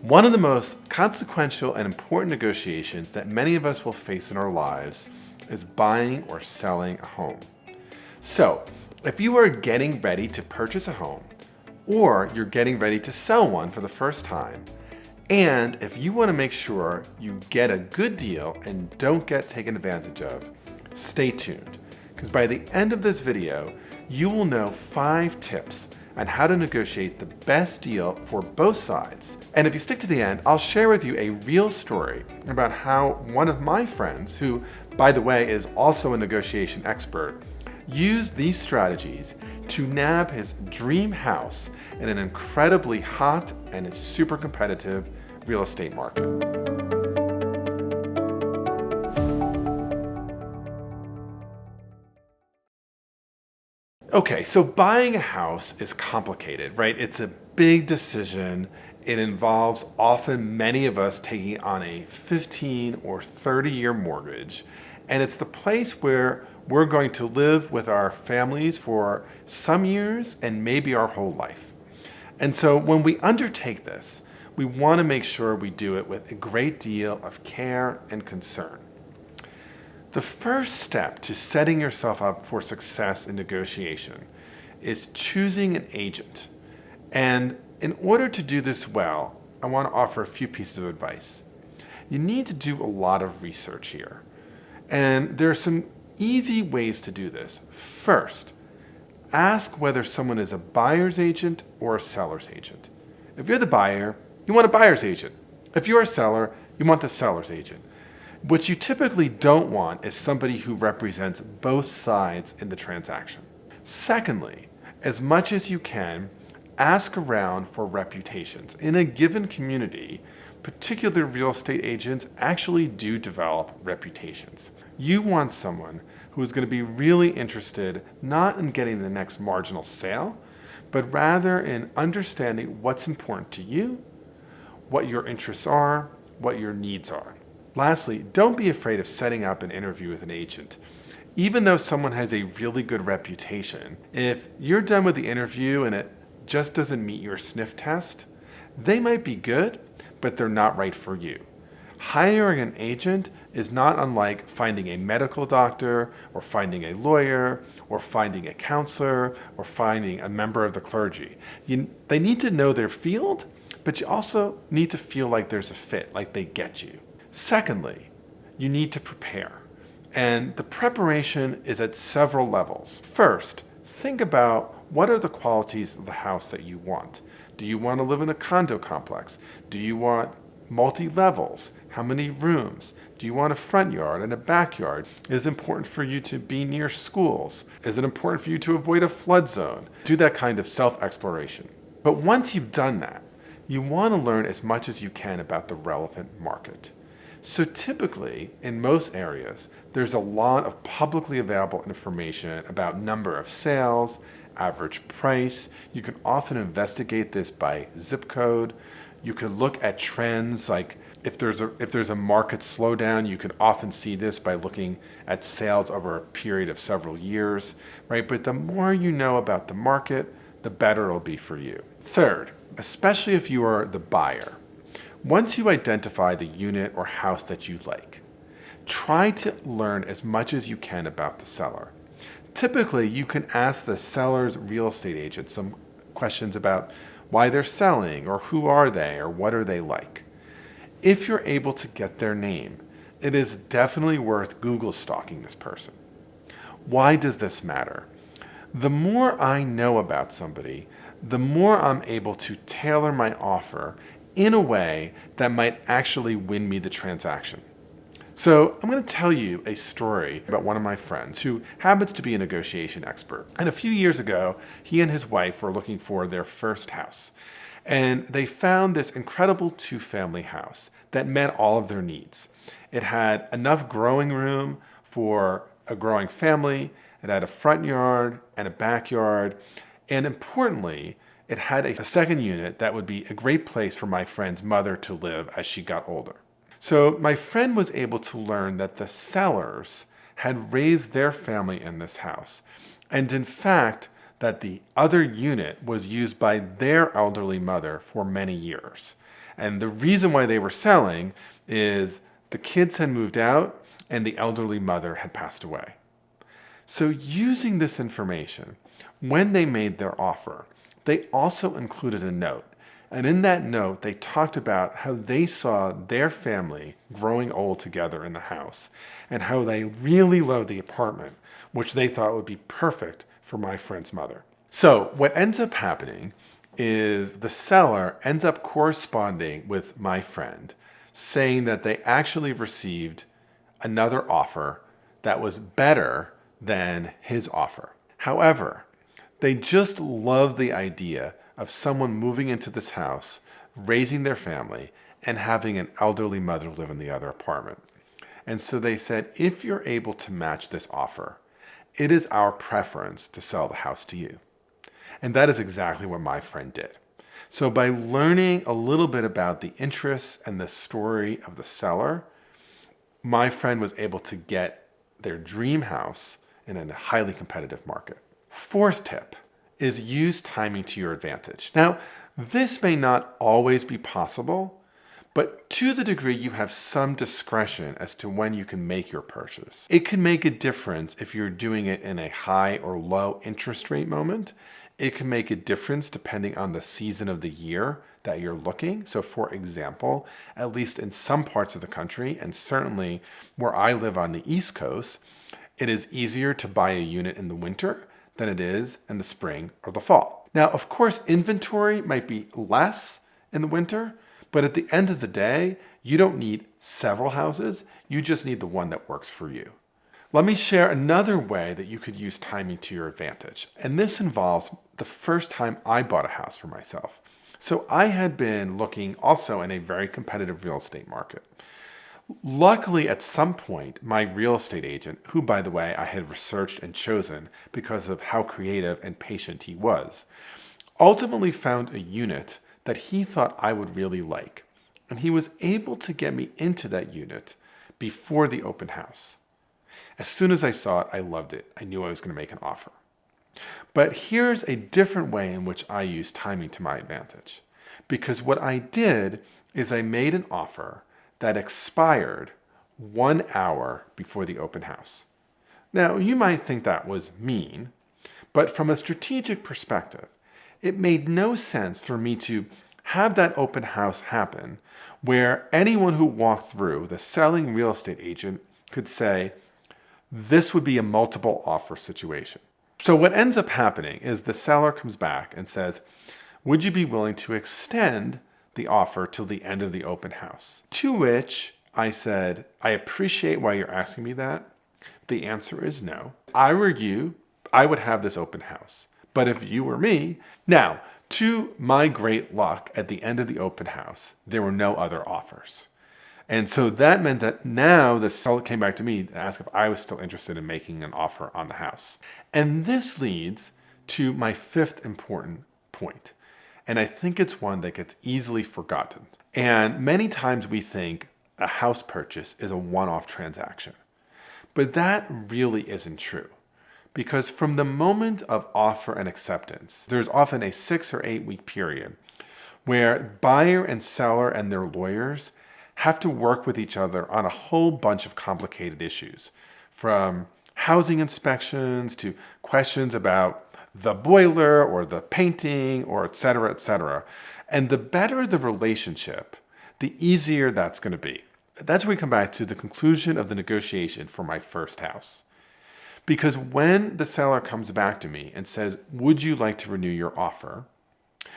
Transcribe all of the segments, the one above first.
One of the most consequential and important negotiations that many of us will face in our lives is buying or selling a home. So, if you are getting ready to purchase a home, or you're getting ready to sell one for the first time, and if you want to make sure you get a good deal and don't get taken advantage of, stay tuned, because by the end of this video, you will know 5 tips on how to negotiate the best deal for both sides. And if you stick to the end, I'll share with you a real story about how one of my friends, who, by the way, is also a negotiation expert, used these strategies to nab his dream house in an incredibly hot and super competitive real estate market. Okay, so buying a house is complicated, right? It's a big decision. It involves often many of us taking on a 15 or 30-year mortgage. And it's the place where we're going to live with our families for some years and maybe our whole life. And so when we undertake this, we want to make sure we do it with a great deal of care and concern. The first step to setting yourself up for success in negotiation is choosing an agent. And in order to do this well, I want to offer a few pieces of advice. You need to do a lot of research here. And there are some easy ways to do this. First, ask whether someone is a buyer's agent or a seller's agent. If you're the buyer, you want a buyer's agent. If you're a seller, you want the seller's agent. What you typically don't want is somebody who represents both sides in the transaction. Secondly, as much as you can, ask around for reputations. In a given community, particular real estate agents actually do develop reputations. You want someone who is going to be really interested not in getting the next marginal sale, but rather in understanding what's important to you, what your interests are, what your needs are. Lastly, don't be afraid of setting up an interview with an agent. Even though someone has a really good reputation, if you're done with the interview and it just doesn't meet your sniff test, they might be good, but they're not right for you. Hiring an agent is not unlike finding a medical doctor or finding a lawyer or finding a counselor or finding a member of the clergy. They need to know their field, but you also need to feel like there's a fit, like they get you. Secondly, you need to prepare. And the preparation is at several levels. First, think about what are the qualities of the house that you want. Do you want to live in a condo complex? Do you want multi-levels? How many rooms? Do you want a front yard and a backyard? Is it important for you to be near schools? Is it important for you to avoid a flood zone? Do that kind of self-exploration. But once you've done that, you want to learn as much as you can about the relevant market. So typically, in most areas, there's a lot of publicly available information about number of sales, average price. You can often investigate this by zip code. You can look at trends, like if there's a market slowdown, you can often see this by looking at sales over a period of several years, right? But the more you know about the market, the better it'll be for you. Third, especially if you are the buyer, once you identify the unit or house that you like, try to learn as much as you can about the seller. Typically, you can ask the seller's real estate agent some questions about why they're selling, or who are they, or what are they like. If you're able to get their name, it is definitely worth Google stalking this person. Why does this matter? The more I know about somebody, the more I'm able to tailor my offer in a way that might actually win me the transaction. So I'm going to tell you a story about one of my friends who happens to be a negotiation expert. And a few years ago, he and his wife were looking for their first house. And they found this incredible 2-family house that met all of their needs. It had enough growing room for a growing family. It had a front yard and a backyard. And importantly, it had a second unit that would be a great place for my friend's mother to live as she got older. So my friend was able to learn that the sellers had raised their family in this house. And in fact, that the other unit was used by their elderly mother for many years. And the reason why they were selling is the kids had moved out and the elderly mother had passed away. So using this information, when they made their offer, they also included a note. And in that note, they talked about how they saw their family growing old together in the house and how they really loved the apartment, which they thought would be perfect for my friend's mother. So what ends up happening is the seller ends up corresponding with my friend, saying that they actually received another offer that was better than his offer. However, they just love the idea of someone moving into this house, raising their family, and having an elderly mother live in the other apartment. And so they said, if you're able to match this offer, it is our preference to sell the house to you. And that is exactly what my friend did. So by learning a little bit about the interests and the story of the seller, my friend was able to get their dream house in a highly competitive market. Fourth tip is use timing to your advantage. Now, this may not always be possible, but to the degree you have some discretion as to when you can make your purchase. It can make a difference if you're doing it in a high or low interest rate moment. It can make a difference depending on the season of the year that you're looking. So for example, at least in some parts of the country, and certainly where I live on the East Coast, it is easier to buy a unit in the winter than it is in the spring or the fall. Now, of course, inventory might be less in the winter, but at the end of the day, you don't need several houses. You just need the one that works for you. Let me share another way that you could use timing to your advantage. And this involves the first time I bought a house for myself. So I had been looking also in a very competitive real estate market. Luckily, at some point, my real estate agent, who, by the way, I had researched and chosen because of how creative and patient he was, ultimately found a unit that he thought I would really like. And he was able to get me into that unit before the open house. As soon as I saw it, I loved it. I knew I was going to make an offer. But here's a different way in which I use timing to my advantage. Because what I did is I made an offer that expired 1 hour before the open house. Now, you might think that was mean, but from a strategic perspective, it made no sense for me to have that open house happen where anyone who walked through, the selling real estate agent, could say, this would be a multiple offer situation. So what ends up happening is the seller comes back and says, would you be willing to extend the offer till the end of the open house? To which I said, I appreciate why you're asking me that. The answer is no. If I were you, I would have this open house. But if you were me, now, to my great luck, at the end of the open house, there were no other offers. And so that meant that now the seller came back to me to ask if I was still interested in making an offer on the house. And this leads to my fifth important point. And I think it's one that gets easily forgotten. And many times we think a house purchase is a one-off transaction. But that really isn't true. Because from the moment of offer and acceptance, there's often a 6 or 8 week period where buyer and seller and their lawyers have to work with each other on a whole bunch of complicated issues, from housing inspections to questions about the boiler or the painting or et cetera, et cetera. And the better the relationship, the easier that's going to be. That's where we come back to the conclusion of the negotiation for my first house. Because when the seller comes back to me and says, would you like to renew your offer?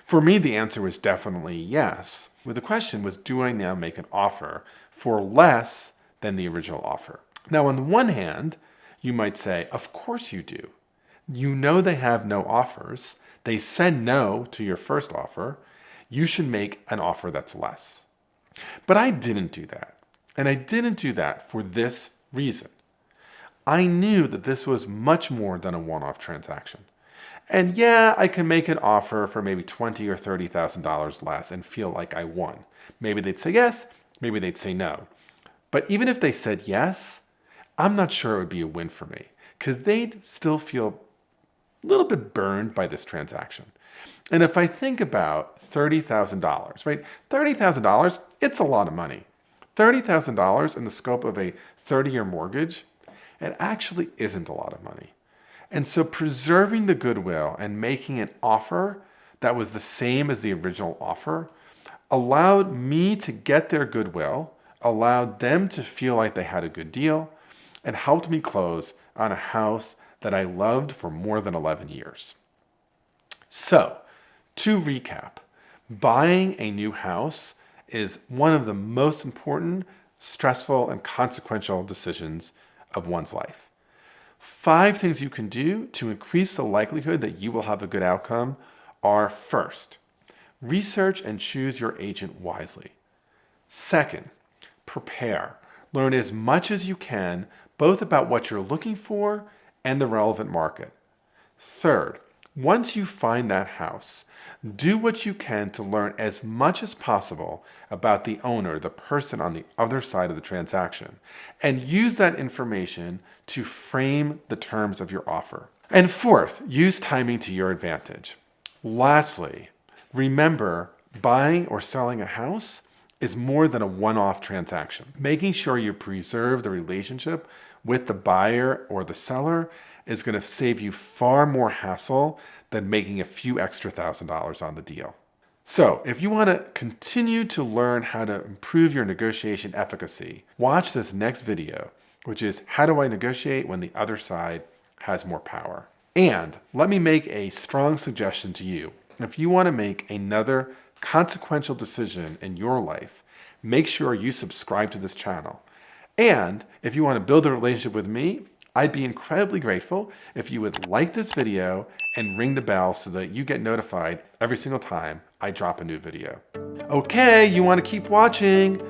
For me, the answer was definitely yes. But the question was, do I now make an offer for less than the original offer? Now, on the one hand, you might say, of course you do. You know they have no offers. They said no to your first offer. You should make an offer that's less. But I didn't do that. And I didn't do that for this reason. I knew that this was much more than a one-off transaction. And yeah, I can make an offer for maybe $20,000 or $30,000 less and feel like I won. Maybe they'd say yes, maybe they'd say no. But even if they said yes, I'm not sure it would be a win for me because they'd still feel a little bit burned by this transaction. And if I think about $30,000, right? $30,000, it's a lot of money. $30,000 in the scope of a 30-year mortgage, it actually isn't a lot of money. And so preserving the goodwill and making an offer that was the same as the original offer allowed me to get their goodwill, allowed them to feel like they had a good deal, and helped me close on a house that I loved for more than 11 years. So, to recap, buying a new house is one of the most important, stressful, and consequential decisions of one's life. 5 things you can do to increase the likelihood that you will have a good outcome are: first, research and choose your agent wisely. Second, prepare. Learn as much as you can, both about what you're looking for and the relevant market. Third, once you find that house, do what you can to learn as much as possible about the owner, the person on the other side of the transaction, and use that information to frame the terms of your offer. And fourth, use timing to your advantage. Lastly, remember, buying or selling a house is more than a one-off transaction. Making sure you preserve the relationship with the buyer or the seller is going to save you far more hassle than making a few extra $1,000s on the deal. So if you want to continue to learn how to improve your negotiation efficacy, watch this next video, which is how do I negotiate when the other side has more power? And let me make a strong suggestion to you. If you want to make another consequential decision in your life, make sure you subscribe to this channel. And if you want to build a relationship with me, I'd be incredibly grateful if you would like this video and ring the bell so that you get notified every single time I drop a new video. Okay, you want to keep watching?